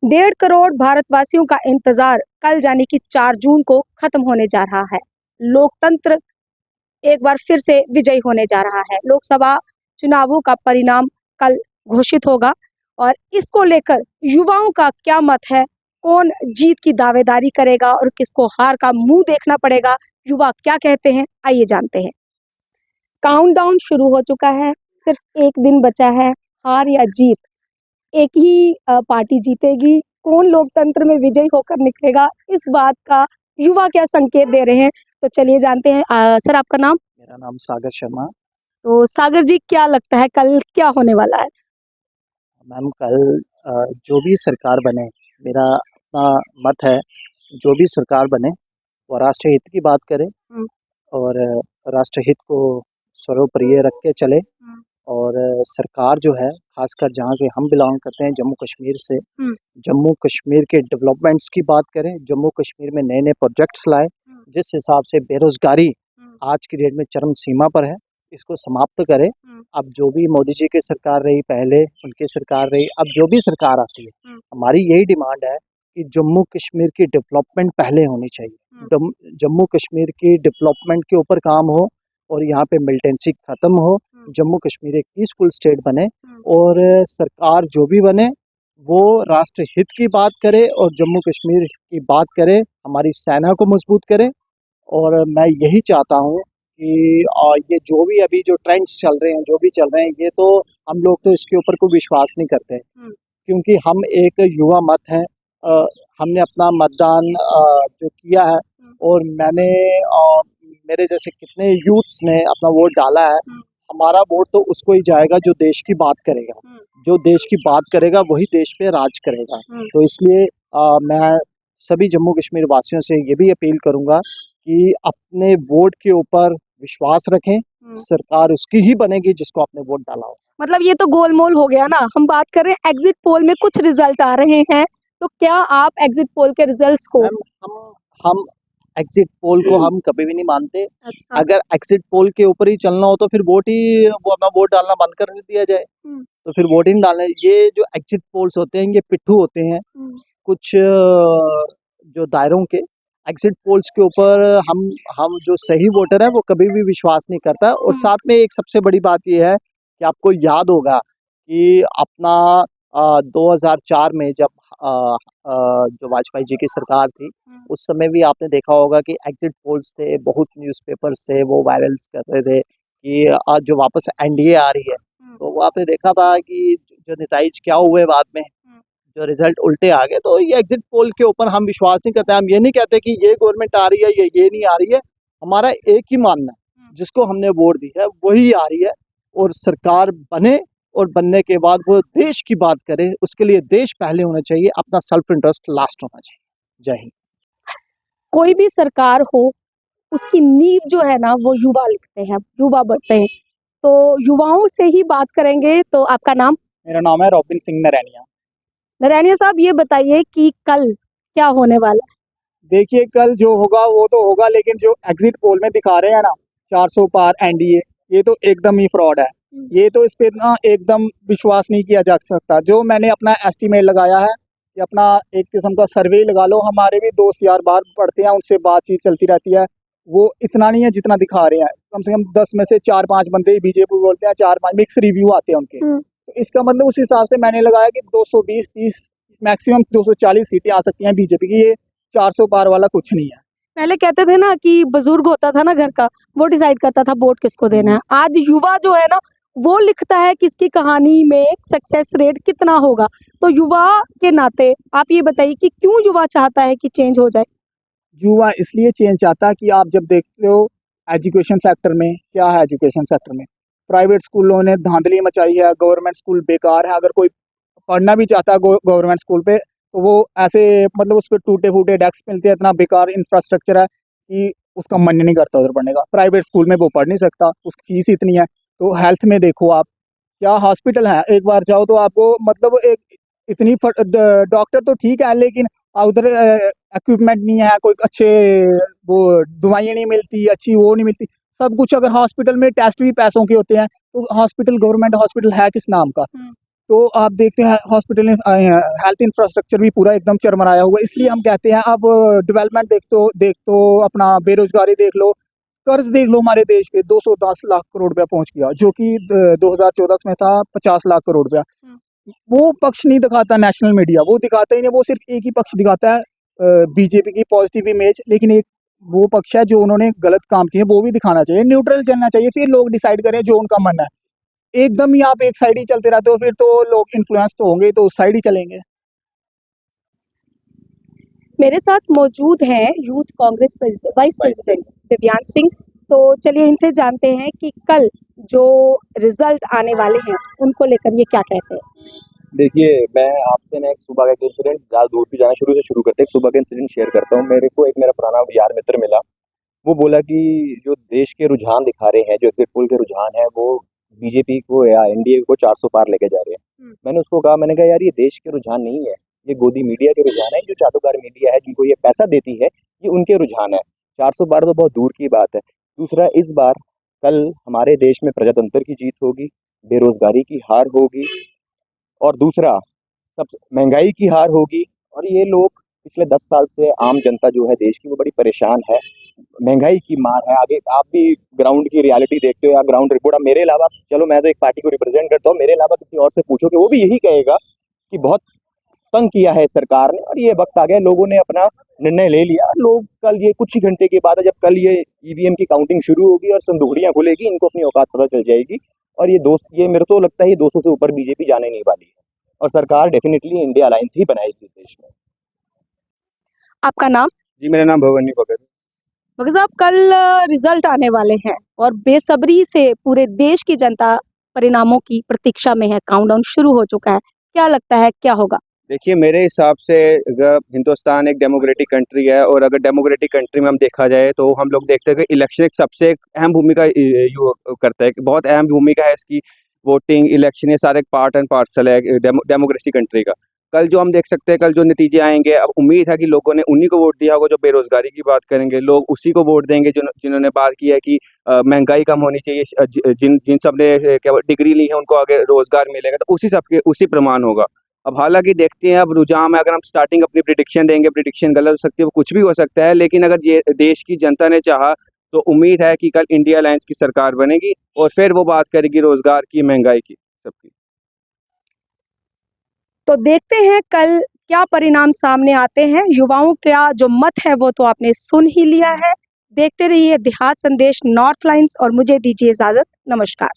1.5 करोड़ भारतवासियों का इंतजार कल यानी कि 4 जून को खत्म होने जा रहा है। लोकतंत्र एक बार फिर से विजयी होने जा रहा है। लोकसभा चुनावों का परिणाम कल घोषित होगा और इसको लेकर युवाओं का क्या मत है, कौन जीत की दावेदारी करेगा और किसको हार का मुंह देखना पड़ेगा, युवा क्या कहते हैं, आइए जानते हैं। काउंटडाउन शुरू हो चुका है, सिर्फ एक दिन बचा है। हार या जीत, एक ही पार्टी जीतेगी। कौन लोकतंत्र में विजयी होकर निकलेगा, इस बात का युवा क्या संकेत दे रहे हैं, तो चलिए जानते हैं। सर, आपका नाम? मेरा नाम सागर शर्मा। तो सागर जी, क्या लगता है कल क्या होने वाला है? मैम, कल जो भी सरकार बने, मेरा अपना मत है, जो भी सरकार बने वो राष्ट्र हित की बात करे और राष्ट्र हित को सर्वोपरि रख के चले। और सरकार जो है, खासकर जहाँ से हम बिलोंग करते हैं, जम्मू कश्मीर से, जम्मू कश्मीर के डेवलपमेंट्स की बात करें, जम्मू कश्मीर में नए नए प्रोजेक्ट्स लाए। जिस हिसाब से बेरोजगारी आज की डेट में चरम सीमा पर है, इसको समाप्त करे। अब जो भी मोदी जी की सरकार रही, पहले उनकी सरकार रही, अब जो भी सरकार आती है, हमारी यही डिमांड है कि जम्मू कश्मीर की डेवलपमेंट पहले होनी चाहिए। जम्मू कश्मीर की डेवलपमेंट के ऊपर काम हो और यहाँ पे मिलिटेंसी खत्म हो। जम्मू कश्मीर एक पीसफुल स्टेट बने और सरकार जो भी बने वो राष्ट्र हित की बात करे और जम्मू कश्मीर की बात करे, हमारी सेना को मजबूत करे। और मैं यही चाहता हूँ कि ये जो भी अभी जो ट्रेंड्स चल रहे हैं, जो भी चल रहे हैं, ये तो हम लोग तो इसके ऊपर कोई विश्वास नहीं करते, क्योंकि हम एक युवा मत हैं। हमने अपना मतदान जो किया है और मैंने मेरे जैसे कितने यूथ्स ने अपना वोट डाला है। हमारा वोट तो उसको ही जाएगा जो देश की बात करेगा, जो देश की बात करेगा वही देश पे राज करेगा। तो इसलिए मैं सभी जम्मू कश्मीर वासियों से ये भी अपील करूंगा कि अपने वोट के ऊपर विश्वास रखें। सरकार उसकी ही बनेगी जिसको आपने वोट डाला हो। मतलब ये तो गोलमोल हो गया ना। हम बात कर रहे हैं एग्जिट पोल में कुछ रिजल्ट आ रहे हैं, तो क्या आप एग्जिट पोल के रिजल्ट्स को? हम एग्जिट पोल को हम कभी भी नहीं मानते। अच्छा। अगर एग्जिट पोल के ऊपर ही चलना हो तो फिर वो अपना वोट डालना बंद कर दिया जाए, तो फिर वोट ही नहीं डालना। ये जो एग्जिट पोल्स होते हैं, ये पिट्ठू होते हैं। कुछ जो दायरों के एग्जिट पोल्स के ऊपर हम जो सही वोटर है वो कभी भी विश्वास नहीं करता। और साथ में एक सबसे बड़ी बात ये है कि आपको याद होगा कि अपना 2004 में जब जो वाजपेयी जी की सरकार थी, उस समय भी आपने देखा होगा कि एग्जिट पोल्स थे, बहुत न्यूज़पेपर्स से वो वायरल्स कर रहे थे कि आज जो वापस एनडीए आ रही है। तो वो आपने देखा था कि जो नतीजे क्या हुए बाद में, जो रिजल्ट उल्टे आ गए। तो ये एग्जिट पोल के ऊपर हम विश्वास नहीं करते। हम ये नहीं कहते कि ये गवर्नमेंट आ रही है, ये नहीं आ रही है। हमारा एक ही मानना है, जिसको हमने वोट दी है वही आ रही है। और सरकार बने और बनने के बाद वो देश की बात करे, उसके लिए देश पहले होना चाहिए, अपना सेल्फ इंटरेस्ट लास्ट होना चाहिए। जय हिंद। कोई भी सरकार हो, उसकी नींव जो है ना वो युवा लिखते हैं, युवा बढ़ते हैं। तो युवाओं से ही बात करेंगे। तो आपका नाम? मेरा नाम है रॉबिन सिंह नरैनिया। नरैनिया साहब, ये बताइए कि कल क्या होने वाला है? देखिए, कल जो होगा वो तो होगा, लेकिन जो एग्जिट पोल में दिखा रहे हैं ना 400 पार एनडीए, ये तो एकदम ही फ्रॉड है। ये तो इस पे ना एकदम विश्वास नहीं किया जा सकता। जो मैंने अपना एस्टीमेट लगाया है कि अपना एक किस्म का सर्वे लगा लो, हमारे भी दोस्त यार बाहर पढ़ते हैं, उनसे बातचीत चलती रहती है, वो इतना नहीं है जितना दिखा रहे हैं। कम से कम 10 में से 4-5 बंदे बीजेपी बोलते हैं, 4-5 मिक्स रिव्यू आते हैं उनके। तो इसका मतलब उस हिसाब से मैंने लगाया कि 220-30 मैक्सिमम 240 सीटें आ सकती हैं बीजेपी की। ये 400 पार वाला कुछ नहीं है। पहले कहते थे ना कि बुजुर्ग होता था ना घर का, वो डिसाइड करता था वोट किसको देना है। आज युवा जो है ना वो लिखता है कि इसकी कहानी में सक्सेस रेट कितना होगा। तो युवा के नाते आप ये बताइए कि क्यों युवा चाहता है कि चेंज हो जाए? युवा इसलिए चेंज चाहता है कि आप जब देखते हो एजुकेशन सेक्टर में क्या है, एजुकेशन सेक्टर में प्राइवेट स्कूलों ने धांधली मचाई है, गवर्नमेंट स्कूल बेकार है। अगर कोई पढ़ना भी चाहता है गवर्नमेंट स्कूल पे, तो वो ऐसे मतलब उस पर टूटे फूटे डेस्क मिलते हैं, इतना बेकार इंफ्रास्ट्रक्चर है कि उसका मन नहीं करता उधर पढ़ने का। प्राइवेट स्कूल में वो पढ़ नहीं सकता, उसकी फीस इतनी है। तो हेल्थ में देखो आप, क्या हॉस्पिटल है, एक बार जाओ तो आपको मतलब एक इतनी डॉक्टर तो ठीक है, लेकिन उधर इक्विपमेंट नहीं है, कोई अच्छे वो दवाइयाँ नहीं मिलती, अच्छी वो नहीं मिलती। सब कुछ अगर हॉस्पिटल में टेस्ट भी पैसों के होते हैं, तो हॉस्पिटल गवर्नमेंट हॉस्पिटल है किस नाम का? तो आप देखते हैं हॉस्पिटल हेल्थ इंफ्रास्ट्रक्चर भी पूरा एकदम चरमराया हुआ है। इसलिए हम कहते हैं अब डेवलपमेंट देख तो अपना बेरोजगारी देख लो, कर्ज देख लो, हमारे देश पे 210 लाख करोड़ रुपया पहुंच गया, जो कि 2014 में था 50 लाख करोड़ रुपया। वो पक्ष नहीं दिखाता नेशनल मीडिया, वो दिखाता ही नहीं, वो सिर्फ एक ही पक्ष दिखाता है, बीजेपी की पॉजिटिव इमेज। लेकिन एक वो पक्ष है जो उन्होंने गलत काम किए, वो भी दिखाना चाहिए, न्यूट्रल चलना चाहिए, फिर लोग डिसाइड करें जो उनका मन है। एकदम ही आप एक साइड ही चलते रहते हो, फिर तो लोग इन्फ्लुएंस तो होंगे, तो उस साइड ही चलेंगे। मेरे साथ मौजूद हैं youth Congress vice president Divyansh Singh. तो चलिए इनसे जानते हैं कि कल जो रिजल्ट आने वाले हैं उनको लेकर ये क्या कहते हैं। देखिए, मैं आपसे ना एक सुबह का एक इंसिडेंट, ज़्यादा दूर भी जाना शुरू करते हैं, एक सुबह का इंसिडेंट शेयर करता हूँ। मेरे को एक मेरा पुराना यार मित्र मिला, वो बोला कि जो देश के रुझान दिखा रहे हैं, जो एग्जिट पोल के रुझान है, वो बीजेपी को या एनडीए को 400 पार लेके जा रहे हैं। मैंने उसको कहा, मैंने कहा यार ये देश के रुझान नहीं है, ये गोदी मीडिया के रुझान है, जो चाटुकार मीडिया है जिनको ये पैसा देती है, ये उनके रुझान है। 400 पार तो बहुत दूर की बात है। दूसरा, इस बार कल हमारे देश में प्रजातंत्र की जीत होगी, बेरोजगारी की हार होगी, और दूसरा सब महंगाई की हार होगी। और ये लोग पिछले 10 साल से आम जनता जो है देश की, वो बड़ी परेशान है, महंगाई की मार है। आगे आप भी ग्राउंड की रियलिटी देखते हो या ग्राउंड रिपोर्ट, मेरे अलावा, चलो मैं तो एक पार्टी को रिप्रेजेंट करता हूँ, मेरे अलावा किसी और से पूछोगे वो भी यही कहेगा कि बहुत तंग किया है सरकार ने, और ये वक्त आ गया, लोगों ने अपना निर्णय ले लिया। लोग कल, ये कुछ ही घंटे के बाद, जब कल ये ईवीएम की काउंटिंग शुरू होगी और संदूकड़ियां खुलेगी, इनको अपनी औकात पता चल जाएगी। और ये मेरे को लगता है ये 200 से ऊपर बीजेपी जाने नहीं वाली है, और सरकार डेफिनेटली इंडिया अलायंस ही बनाएगी देश में। आपका नाम? जी, मेरा नाम भवनी भगत। भगत साहब, कल रिजल्ट आने वाले हैं और बेसब्री से पूरे देश की जनता परिणामों की प्रतीक्षा में है। काउंटडाउन शुरू हो चुका है, क्या लगता है क्या होगा? देखिए, मेरे हिसाब से अगर हिंदुस्तान एक डेमोक्रेटिक कंट्री है, और अगर डेमोक्रेटिक कंट्री में हम देखा जाए तो हम लोग देखते हैं कि इलेक्शन एक सबसे अहम भूमिका करता है, बहुत अहम भूमिका है इसकी। वोटिंग, इलेक्शन, ये सारे पार्ट एंड पार्सल है डेमोक्रेसी कंट्री का। कल जो हम देख सकते हैं, कल जो नतीजे आएंगे, अब उम्मीद है कि लोगों ने उन्हीं को वोट दिया होगा जो बेरोजगारी की बात करेंगे, लोग उसी को वोट देंगे जिन्होंने बात की है कि महंगाई कम होनी चाहिए, जिन सब ने क्या डिग्री ली है उनको आगे रोजगार मिलेगा, तो उसी प्रमाण होगा। अब हालांकि देखते हैं, अब रुझान में अगर हम स्टार्टिंग अपनी प्रिडिक्शन देंगे, प्रिडिक्शन गलत हो सकती है, वो कुछ भी हो सकता है, लेकिन अगर ये देश की जनता ने चाहा तो उम्मीद है कि कल इंडिया अलायंस की सरकार बनेगी, और फिर वो बात करेगी रोजगार की, महंगाई की, सबकी। तो देखते हैं कल क्या परिणाम सामने आते हैं। युवाओं का जो मत है वो तो आपने सुन ही लिया है। देखते रहिए देहात संदेश नॉर्थ लाइन्स और मुझे दीजिए इजाजत। नमस्कार।